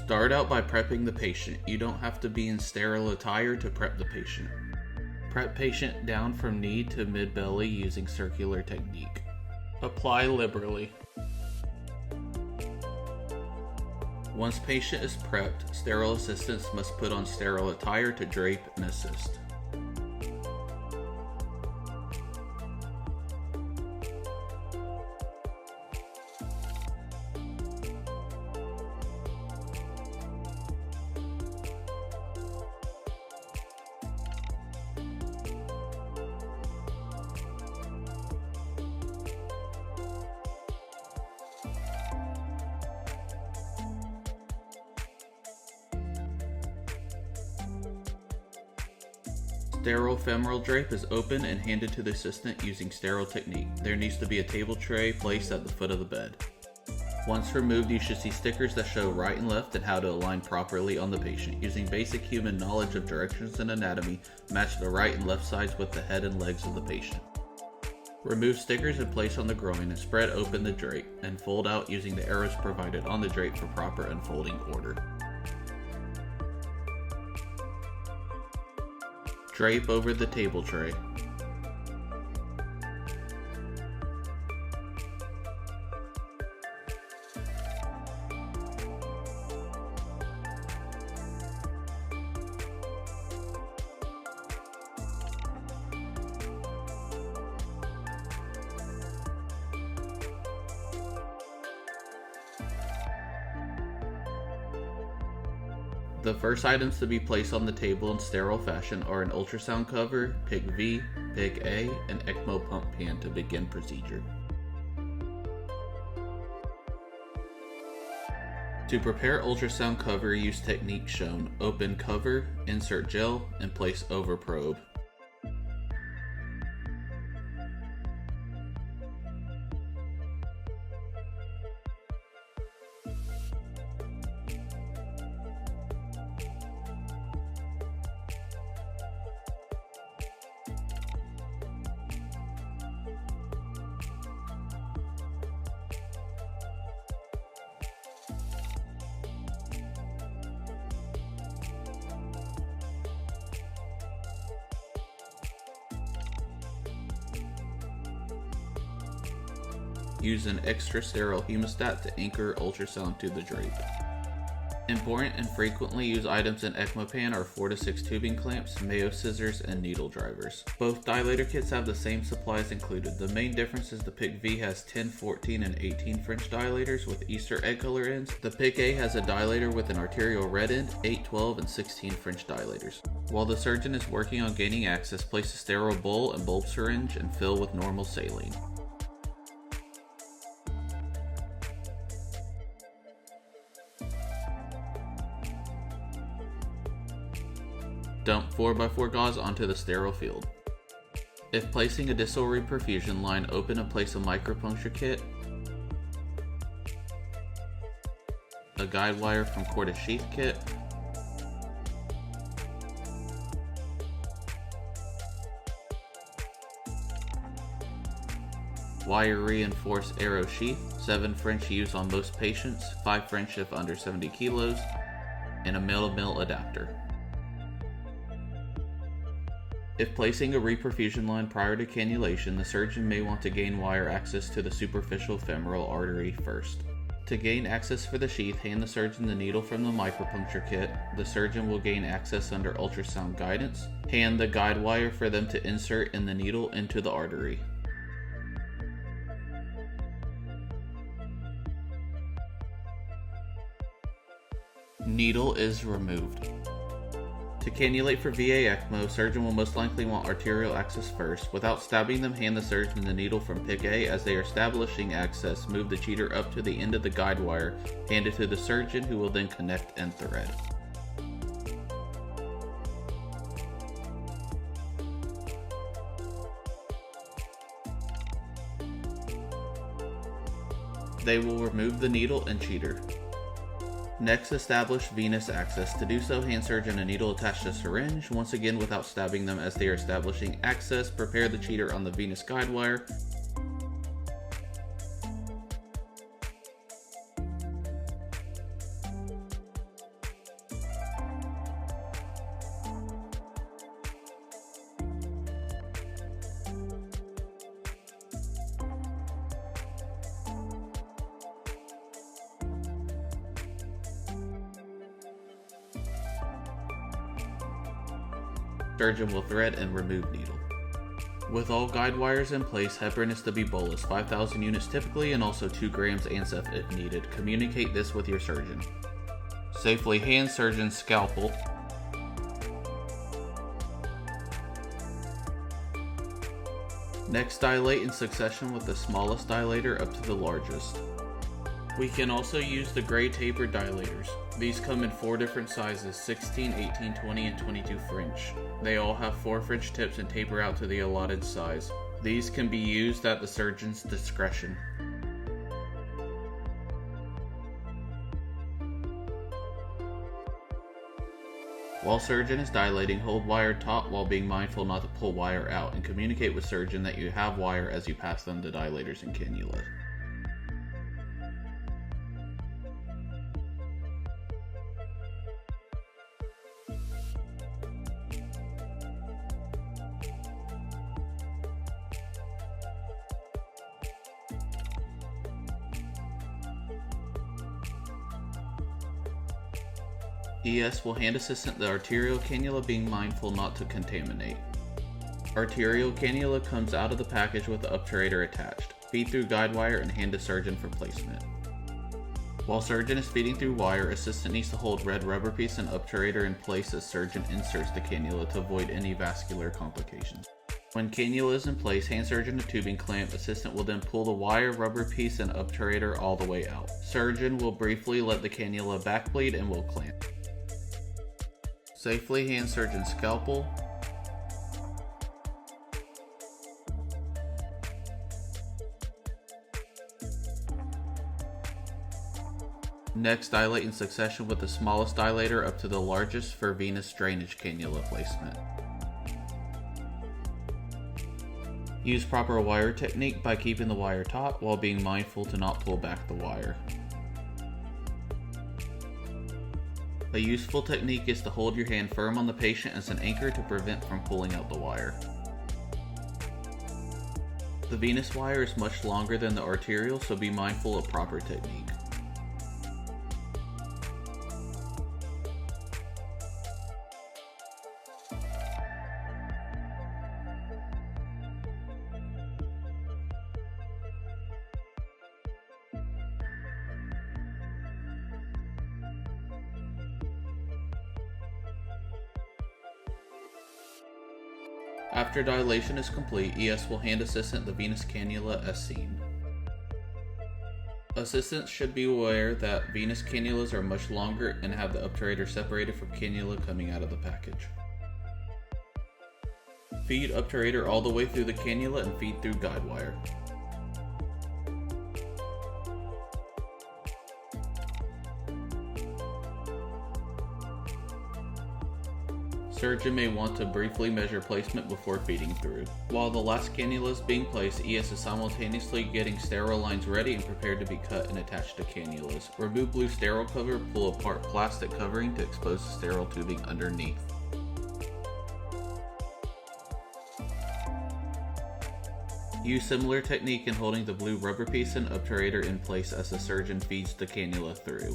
Start out by prepping the patient. You don't have to be in sterile attire to prep the patient. Prep patient down from knee to mid-belly using circular technique. Apply liberally. Once patient is prepped, sterile assistants must put on sterile attire to drape and assist. Sterile femoral drape is opened and handed to the assistant using sterile technique. There needs to be a table tray placed at the foot of the bed. Once removed, you should see stickers that show right and left and how to align properly on the patient. Using basic human knowledge of directions and anatomy, match the right and left sides with the head and legs of the patient. Remove stickers and place on the groin and spread open the drape and fold out using the arrows provided on the drape for proper unfolding order. Drape over the table tray. The first items to be placed on the table in sterile fashion are an ultrasound cover, PIC V, PIC A, and ECMO pump pan to begin procedure. To prepare ultrasound cover, use technique shown. Open cover, insert gel, and place over probe. Use an extra sterile hemostat to anchor ultrasound to the drape. Important and frequently used items in ECMO pan are 4 to 6 tubing clamps, Mayo scissors, and needle drivers. Both dilator kits have the same supplies included. The main difference is the PIC V has 10, 14, and 18 French dilators with Easter egg color ends. The PIC A has a dilator with an arterial red end, 8, 12, and 16 French dilators. While the surgeon is working on gaining access, place a sterile bowl and bulb syringe and fill with normal saline. Dump 4x4 gauze onto the sterile field. If placing a distal reperfusion line, open and place a micropuncture kit, a guide wire from corded sheath kit, wire reinforced arrow sheath, 7 French used on most patients, 5 French if under 70 kilos, and a mill-to-mill adapter. If placing a reperfusion line prior to cannulation, the surgeon may want to gain wire access to the superficial femoral artery first. To gain access for the sheath, hand the surgeon the needle from the micropuncture kit. The surgeon will gain access under ultrasound guidance. Hand the guide wire for them to insert in the needle into the artery. Needle is removed. To cannulate for VA ECMO, surgeon will most likely want arterial access first. Without stabbing them, hand the surgeon the needle from PIC A. As they are establishing access, move the cheater up to the end of the guide wire, hand it to the surgeon who will then connect and thread. They will remove the needle and cheater. Next, establish venous access. To do so, hand surgeon a needle attached to syringe. Once again, without stabbing them as they are establishing access, prepare the cheater on the venous guide wire. Surgeon will thread and remove needle. With all guide wires in place, heparin is to be bolus, 5,000 units typically, and also 2 grams ANSEF if needed. Communicate this with your surgeon. Safely hand surgeon's scalpel. Next, dilate in succession with the smallest dilator up to the largest. We can also use the gray tapered dilators. These come in 4 different sizes, 16, 18, 20, and 22 French. They all have 4 French tips and taper out to the allotted size. These can be used at the surgeon's discretion. While surgeon is dilating, hold wire taut while being mindful not to pull wire out, and communicate with surgeon that you have wire as you pass them the dilators and cannula. ES will hand assistant the arterial cannula, being mindful not to contaminate. Arterial cannula comes out of the package with the obturator attached. Feed through guide wire and hand to surgeon for placement. While surgeon is feeding through wire, assistant needs to hold red rubber piece and obturator in place as surgeon inserts the cannula to avoid any vascular complications. When cannula is in place, hand surgeon a tubing clamp. Assistant will then pull the wire, rubber piece, and obturator all the way out. Surgeon will briefly let the cannula back bleed and will clamp. Safely hand surgeon's scalpel. Next, dilate in succession with the smallest dilator up to the largest for venous drainage cannula placement. Use proper wire technique by keeping the wire taut while being mindful to not pull back the wire. A useful technique is to hold your hand firm on the patient as an anchor to prevent from pulling out the wire. The venous wire is much longer than the arterial, so be mindful of proper technique. After dilation is complete, ES will hand assistant the venous cannula as seen. Assistants should be aware that venous cannulas are much longer and have the obturator separated from cannula coming out of the package. Feed obturator all the way through the cannula and feed through guide wire. Surgeon may want to briefly measure placement before feeding through. While the last cannula is being placed, ES is simultaneously getting sterile lines ready and prepared to be cut and attached to cannulas. Remove blue sterile cover, pull apart plastic covering to expose the sterile tubing underneath. Use similar technique in holding the blue rubber piece and obturator in place as the surgeon feeds the cannula through.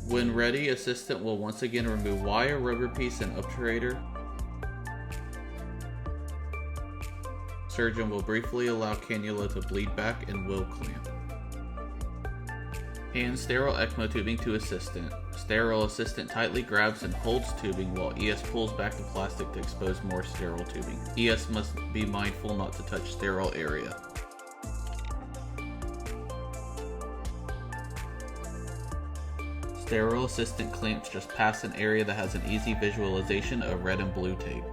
When ready, assistant will once again remove wire, rubber piece, and obturator. Surgeon will briefly allow cannula to bleed back and will clamp. Hand sterile ECMO tubing to assistant. Sterile assistant tightly grabs and holds tubing while ES pulls back the plastic to expose more sterile tubing. ES must be mindful not to touch sterile area. Sterile assistant clamps just past an area that has an easy visualization of red and blue tape.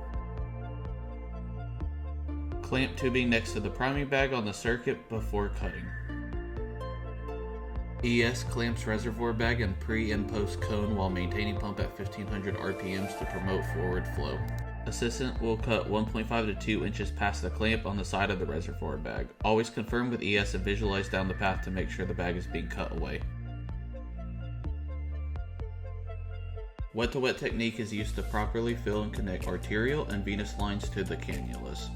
Clamp tubing next to the priming bag on the circuit before cutting. ES clamps reservoir bag and pre and post cone while maintaining pump at 1500 RPMs to promote forward flow. Assistant will cut 1.5 to 2 inches past the clamp on the side of the reservoir bag. Always confirm with ES and visualize down the path to make sure the bag is being cut away. Wet-to-wet technique is used to properly fill and connect arterial and venous lines to the cannulas.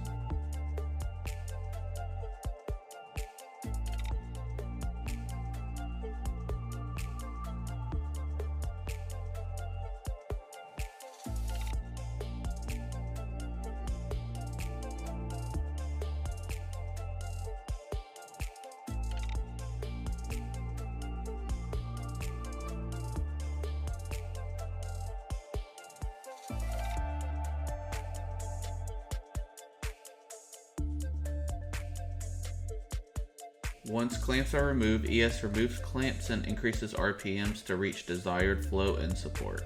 Once clamps are removed, ES removes clamps and increases RPMs to reach desired flow and support.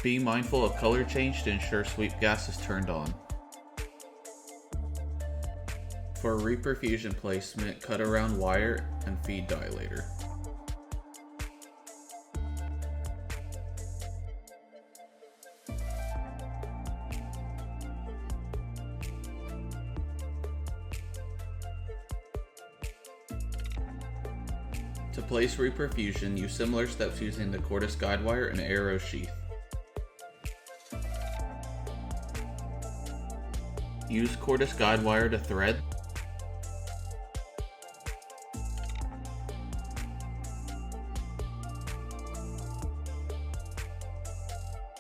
Be mindful of color change to ensure sweep gas is turned on. For reperfusion placement, cut around wire and feed dilator. To place reperfusion, use similar steps using the cordis guide wire and arrow sheath. Use cordis guide wire to thread.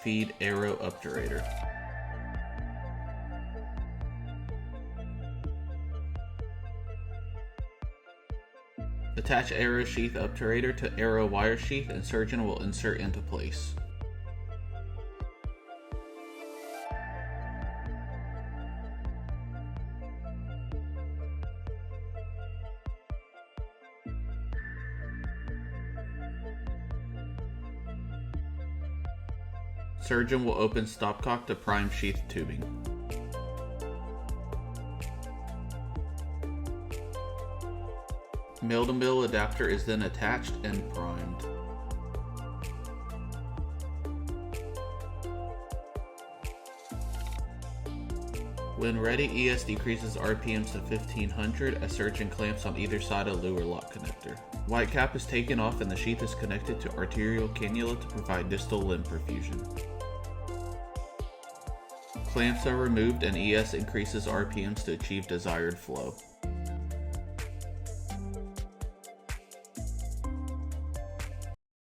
Feed arrow obturator. Attach arrow sheath obturator to arrow wire sheath and surgeon will insert into place. Surgeon will open stopcock to prime sheath tubing. Mill-to-mill adapter is then attached and primed. When ready, ES decreases RPMs to 1500 as surgeon clamps on either side of luer lock connector. White cap is taken off and the sheath is connected to arterial cannula to provide distal limb perfusion. Clamps are removed and ES increases RPMs to achieve desired flow.